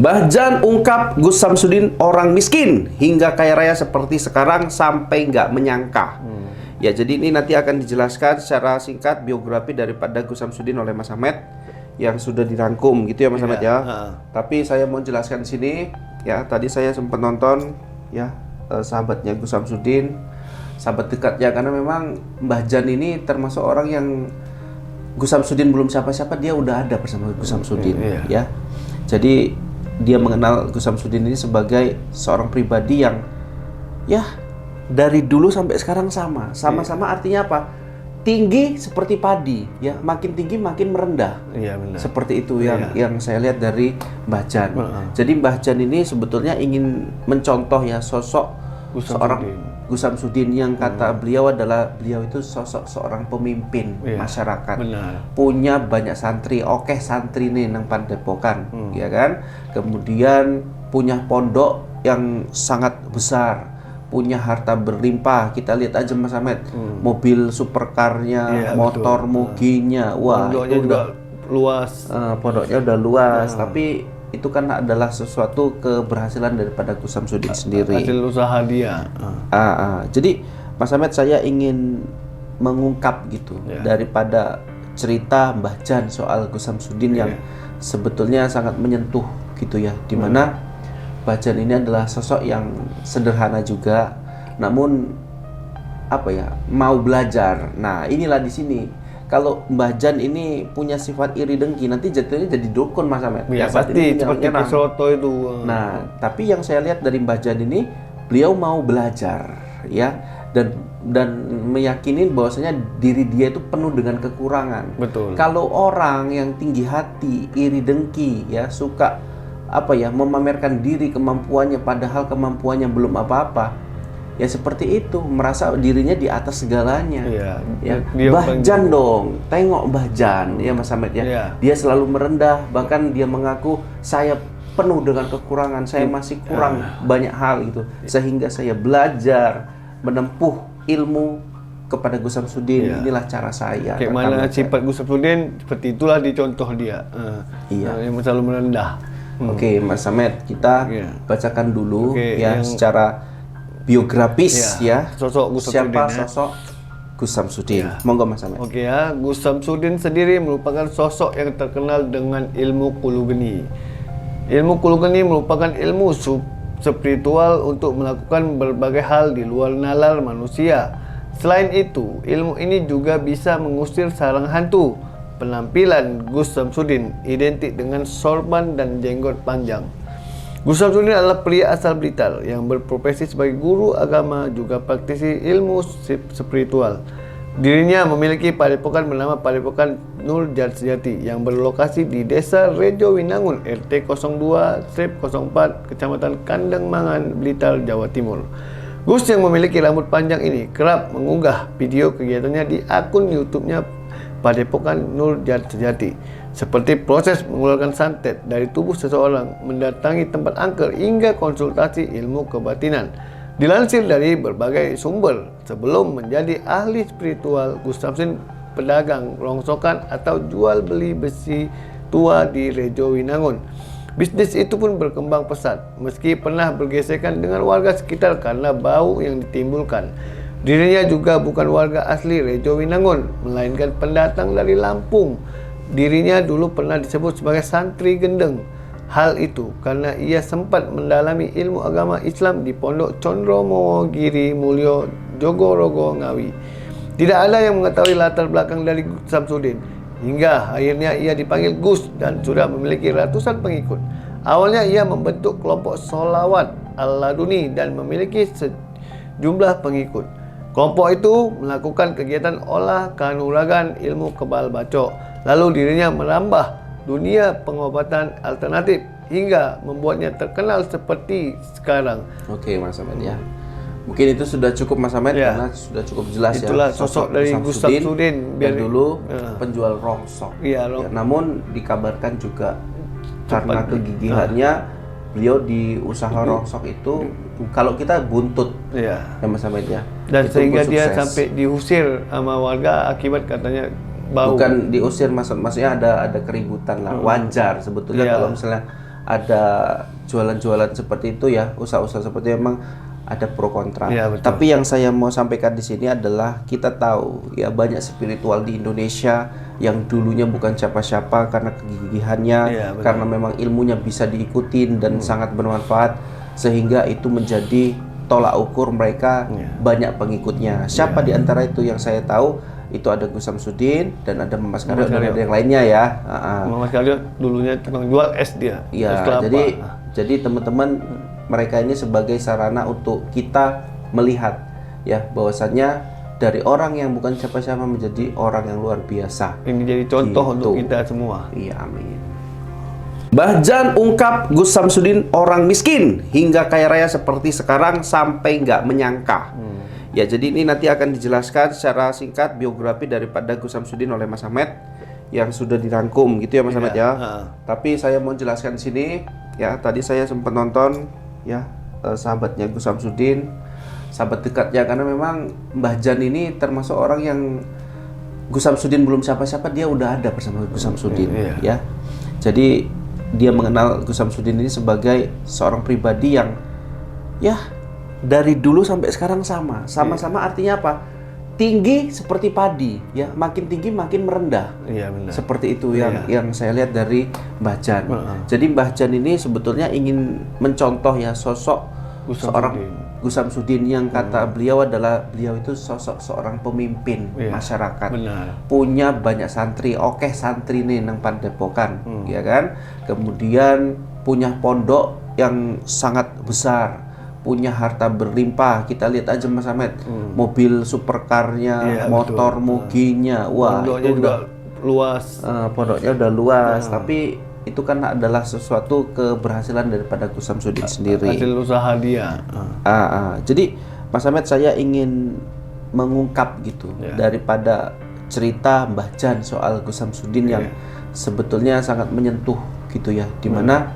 Mbah Jan ungkap Gus Samsudin orang miskin hingga kaya raya seperti sekarang sampai nggak menyangka. Ya, jadi ini nanti akan dijelaskan secara singkat biografi daripada Gus Samsudin oleh Mas Ahmed yang sudah dirangkum gitu ya Mas Ahmed ya. Tapi saya mau jelaskan di sini ya, tadi saya sempat nonton ya sahabatnya Gus Samsudin, sahabat dekatnya, karena memang Mbah Jan ini termasuk orang yang Gus Samsudin belum siapa-siapa dia udah ada bersama Gus Samsudin ya. Jadi dia mengenal Gus Samsudin ini sebagai seorang pribadi yang ya dari dulu sampai sekarang sama-sama artinya apa? Tinggi seperti padi ya, makin tinggi makin merendah. Benar. Seperti itu yang saya lihat dari Mbah Jan. Jadi Mbah Jan ini sebetulnya ingin mencontoh ya sosok seorang Gus Samsudin yang kata beliau adalah beliau itu sosok seorang pemimpin masyarakat. Punya banyak santri, santri nih nang Pandepokan, ya kan? Kemudian punya pondok yang sangat besar, punya harta berlimpah. Kita lihat aja Mas Ahmed, mobil supercarnya, motor muginya, wah pondoknya itu juga luas. Pondoknya udah luas, tapi itu kan adalah sesuatu keberhasilan daripada Gus Samsudin sendiri. Hasil usaha dia. Jadi Mas Ahmed, saya ingin mengungkap gitu daripada cerita Mbah Jan soal Gus Samsudin yang sebetulnya sangat menyentuh gitu ya, dimana Mbah Jan ini adalah sosok yang sederhana juga, namun apa ya, mau belajar. Nah inilah di sini. Kalau Mbah Jan ini punya sifat iri dengki, nanti jatuhnya jadi dukun Mas Ahmed. Ya pasti, seperti Ki Soto itu. Nah, tapi yang saya lihat dari Mbah Jan ini, beliau mau belajar, ya, dan meyakini bahwasanya diri dia itu penuh dengan kekurangan. Betul. Kalau orang yang tinggi hati, iri dengki, ya, suka apa ya, memamerkan diri kemampuannya, padahal kemampuannya belum apa-apa. Ya seperti itu, merasa dirinya di atas segalanya. Ya. Mbah Jan dong, tengok Mbah Jan ya Mas Ahmed ya. Dia selalu merendah, bahkan dia mengaku saya penuh dengan kekurangan, saya masih kurang banyak hal gitu. Sehingga saya belajar menempuh ilmu kepada Gus Samsudin. Inilah cara saya. Kayak mana sifat Gus Samsudin, seperti itulah dicontoh dia. Yang selalu merendah. Oke, Mas Ahmed, kita bacakan dulu ya secara biografis sosok Gus Samsudin. Siapa sosok Gus Samsudin? Monggo Mas Ahmed. Gus Samsudin sendiri merupakan sosok yang terkenal dengan ilmu kulugeni. Ilmu kulugeni merupakan ilmu spiritual untuk melakukan berbagai hal di luar nalar manusia. Selain itu, ilmu ini juga bisa mengusir sarang hantu. Penampilan Gus Samsudin identik dengan sorban dan jenggot panjang. Gus Samsudin adalah pria asal Blitar yang berprofesi sebagai guru agama, juga praktisi ilmu spiritual. Dirinya memiliki padepokan bernama Padepokan Nur Jat Sejati yang berlokasi di Desa Rejo Winangun, RT 02/04, Kecamatan Kandang Mangan, Blitar, Jawa Timur. Gus yang memiliki rambut panjang ini kerap mengunggah video kegiatannya di akun YouTube-nya Padepokan Nur Jat Sejati, seperti proses mengeluarkan santet dari tubuh seseorang, mendatangi tempat angker, hingga konsultasi ilmu kebatinan. Dilansir dari berbagai sumber, sebelum menjadi ahli spiritual, Gus Samsudin pedagang rongsokan atau jual beli besi tua di Rejo Winangun. Bisnis itu pun berkembang pesat, meski pernah bergesekan dengan warga sekitar karena bau yang ditimbulkan. Dirinya juga bukan warga asli Rejo Winangun, melainkan pendatang dari Lampung. Dirinya dulu pernah disebut sebagai santri gendeng. Hal itu karena ia sempat mendalami ilmu agama Islam di Pondok Condromo Giri Mulyo, Jogorogo, Ngawi. Tidak ada yang mengetahui latar belakang dari Gus Samsudin, hingga akhirnya ia dipanggil Gus dan sudah memiliki ratusan pengikut. Awalnya ia membentuk kelompok Sholawat Al-Laduni dan memiliki sejumlah pengikut. Kelompok itu melakukan kegiatan olah kanuragan ilmu kebal bacok. Lalu dirinya merambah dunia pengobatan alternatif hingga membuatnya terkenal seperti sekarang. Oke Mas Ahmed ya. Mungkin itu sudah cukup Mas Ahmed karena sudah cukup jelas. Itulah sosok dari Gus Samsudin. Biar dulu penjual rongsok. Namun dikabarkan juga karena kegigihannya beliau di usaha rongsok itu, kalau kita buntut ya Mas Ahmed ya. Dan sehingga dia sampai diusir sama warga akibat katanya bau. Bukan diusir, maksudnya ada keributan lah. Wajar sebetulnya kalau misalnya ada jualan-jualan seperti itu ya, usaha-usaha seperti itu memang ada pro kontra. Iya, betul. Tapi yang saya mau sampaikan di sini adalah kita tahu ya banyak spiritual di Indonesia yang dulunya bukan siapa-siapa karena kegigihannya, Iya, betul. karena memang ilmunya bisa diikutin dan sangat bermanfaat, sehingga itu menjadi tolak ukur mereka banyak pengikutnya. Siapa di antara itu yang saya tahu itu ada Gus Samsudin dan ada Mas Karyo dan ada yang lainnya ya. Mas Karyo dulunya tukang jual es dia. Es Ya, kelapa. jadi teman-teman mereka ini sebagai sarana untuk kita melihat ya bahwasannya dari orang yang bukan siapa-siapa menjadi orang yang luar biasa. Ini jadi contoh Gitu. untuk kita semua. Iya, amin. Mbah Jan ungkap Gus Samsudin orang miskin hingga kaya raya seperti sekarang sampai nggak menyangka. Ya, jadi ini nanti akan dijelaskan secara singkat biografi daripada Gus Samsudin oleh Mas Ahmed yang sudah dirangkum gitu ya Mas Ahmed ya. Tapi saya mau jelaskan di sini ya, tadi saya sempat nonton ya sahabatnya Gus Samsudin, sahabat dekatnya, karena memang Mbah Jan ini termasuk orang yang Gus Samsudin belum siapa-siapa dia udah ada bersama Gus Samsudin ya. Jadi dia mengenal Gus Samsudin ini sebagai seorang pribadi yang ya dari dulu sampai sekarang sama-sama artinya apa? Tinggi seperti padi ya, makin tinggi makin merendah. Iya, benar. Seperti itu yang saya lihat dari Mbah Jan. Jadi Mbah Jan ini sebetulnya ingin mencontoh ya sosok seorang Gus Samsudin yang kata beliau adalah beliau itu sosok seorang pemimpin masyarakat. Benar. Punya banyak santri, oke santri nih nang Pandepokan, ya kan? Kemudian punya pondok yang sangat besar, punya harta berlimpah. Kita lihat aja Mas Ahmed, mobil supercarnya, motor muginya, wah Pondoknya itu juga luas. pondoknya udah luas. Tapi itu kan adalah sesuatu keberhasilan daripada Gus Samsudin sendiri. Hasil usaha dia. Jadi Mas Ahmed, saya ingin mengungkap gitu daripada cerita Mbah Jan soal Gus Samsudin yang sebetulnya sangat menyentuh gitu ya, dimana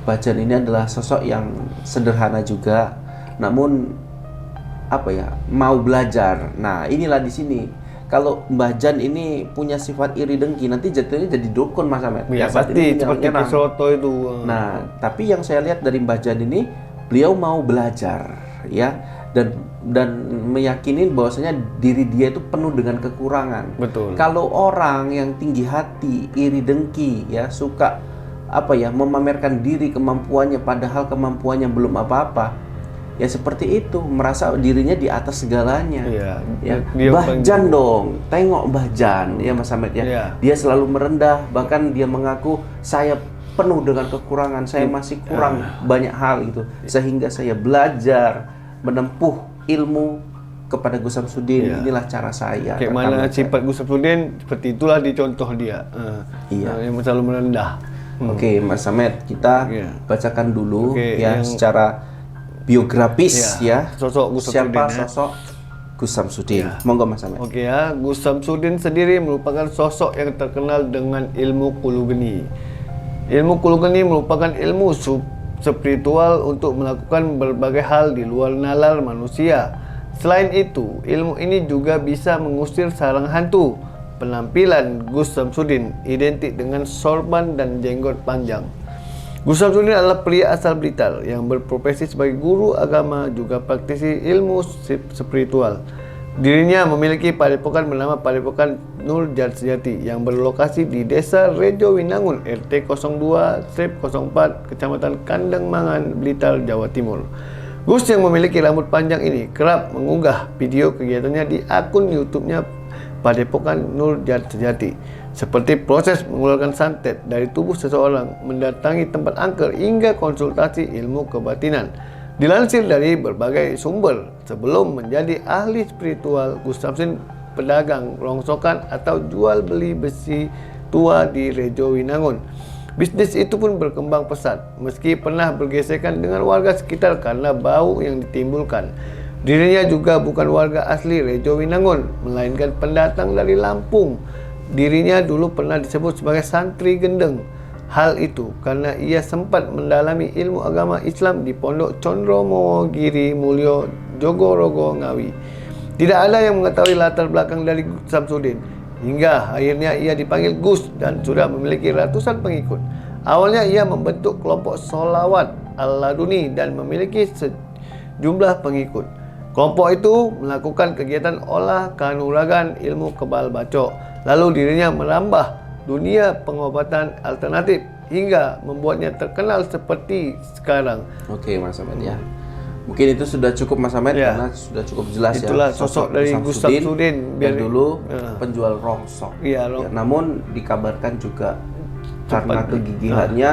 Mbah Jan ini adalah sosok yang sederhana juga, namun apa ya, mau belajar. Nah inilah di sini kalau Mbah Jan ini punya sifat iri dengki, nanti jatuhnya jadi dukun Mas Ahmed. Ya, saat pasti ini seperti menyerang. Soto itu. Nah, tapi yang saya lihat dari Mbah Jan ini, beliau mau belajar ya, dan meyakini bahwasanya diri dia itu penuh dengan kekurangan. Betul. Kalau orang yang tinggi hati, iri dengki ya, suka apa ya, memamerkan diri kemampuannya padahal kemampuannya belum apa-apa, ya seperti itu, merasa dirinya di atas segalanya. Ya. Mbah Jan dong, tengok Mbah Jan ya Mas Ahmed ya. Dia selalu merendah, bahkan dia mengaku saya penuh dengan kekurangan, saya masih kurang banyak hal gitu, sehingga saya belajar menempuh ilmu kepada Gus Samsudin. Inilah cara saya. Kayak mana sifat Gus Samsudin, seperti itulah dicontoh dia. Yang selalu merendah. Oke, Mas Ahmed, kita bacakan dulu ya secara biografis ya. Sosok Gus Samsudin. Siapa sosok Gus Samsudin? Monggo Mas Ahmed. Oke ya, Gus Samsudin sendiri merupakan sosok yang terkenal dengan ilmu kulugeni. Ilmu kulugeni merupakan ilmu spiritual untuk melakukan berbagai hal di luar nalar manusia. Selain itu, ilmu ini juga bisa mengusir sarang hantu. Penampilan Gus Samsudin identik dengan sorban dan jenggot panjang. Gus Samsudin adalah pria asal Blitar yang berprofesi sebagai guru agama, juga praktisi ilmu spiritual. Dirinya memiliki padepokan bernama Padepokan Nur Jat Sejati yang berlokasi di Desa Rejo Winangun, RT 02/04, Kecamatan Kandang Mangan, Blitar, Jawa Timur. Gus yang memiliki rambut panjang ini kerap mengunggah video kegiatannya di akun YouTube-nya Padepokan Nur Jat Sejati, seperti proses mengeluarkan santet dari tubuh seseorang, mendatangi tempat angker, hingga konsultasi ilmu kebatinan. Dilansir dari berbagai sumber, sebelum menjadi ahli spiritual, Gus Samsudin pedagang rongsokan atau jual beli besi tua di Rejo Winangun. Bisnis itu pun berkembang pesat, meski pernah bergesekan dengan warga sekitar karena bau yang ditimbulkan. Dirinya juga bukan warga asli Rejo Winangun, melainkan pendatang dari Lampung. Dirinya dulu pernah disebut sebagai santri gendeng. Hal itu karena ia sempat mendalami ilmu agama Islam di Pondok Condromo Giri Mulyo, Jogorogo, Ngawi. Tidak ada yang mengetahui latar belakang dari Gus Samsudin, hingga akhirnya ia dipanggil Gus dan sudah memiliki ratusan pengikut. Awalnya ia membentuk kelompok Sholawat Al-Laduni dan memiliki sejumlah pengikut. Kelompok itu melakukan kegiatan olah kanuragan ilmu kebal bacok. Lalu dirinya merambah dunia pengobatan alternatif hingga membuatnya terkenal seperti sekarang. Oke, Mas Ahmad ya. Mungkin itu sudah cukup Mas Ahmad Ya. karena sudah cukup jelas Itulah ya. sosok dari Gus Samsudin. Yang dulu penjual rongsok. Iya, Ya, namun dikabarkan juga karena kegigihannya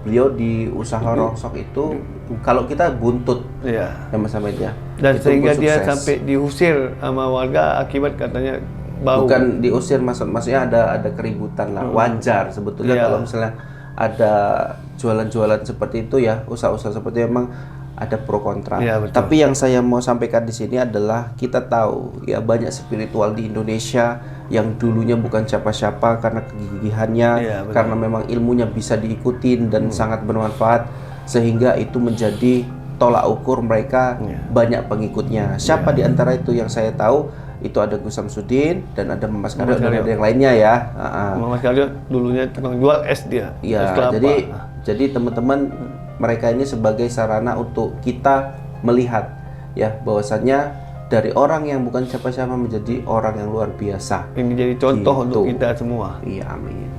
beliau di usaha rongsok itu kalau kita buntut ya. ya Mas Ahmad ya. Dan Itu sehingga dia sukses. sampai diusir sama warga akibat katanya bau. Bukan diusir, maksudnya ada keributan lah. Wajar sebetulnya Iya. kalau misalnya ada jualan-jualan seperti itu ya, usaha-usaha seperti itu memang ada pro kontra. Iya, betul. Tapi yang saya mau sampaikan di sini adalah kita tahu ya banyak spiritual di Indonesia yang dulunya bukan siapa-siapa karena kegigihannya, Iya, betul. karena memang ilmunya bisa diikutin dan sangat bermanfaat sehingga itu menjadi tolak ukur mereka banyak pengikutnya. Siapa di antara itu yang saya tahu itu ada Gus Samsudin dan ada Mas Karyo dan ada yang lainnya ya. Mas Karyo dulunya tukang jual es dia. Es Iya, kelapa. jadi teman-teman mereka ini sebagai sarana untuk kita melihat ya bahwasannya dari orang yang bukan siapa-siapa menjadi orang yang luar biasa. Ini jadi contoh Gitu. untuk kita semua. Iya, amin.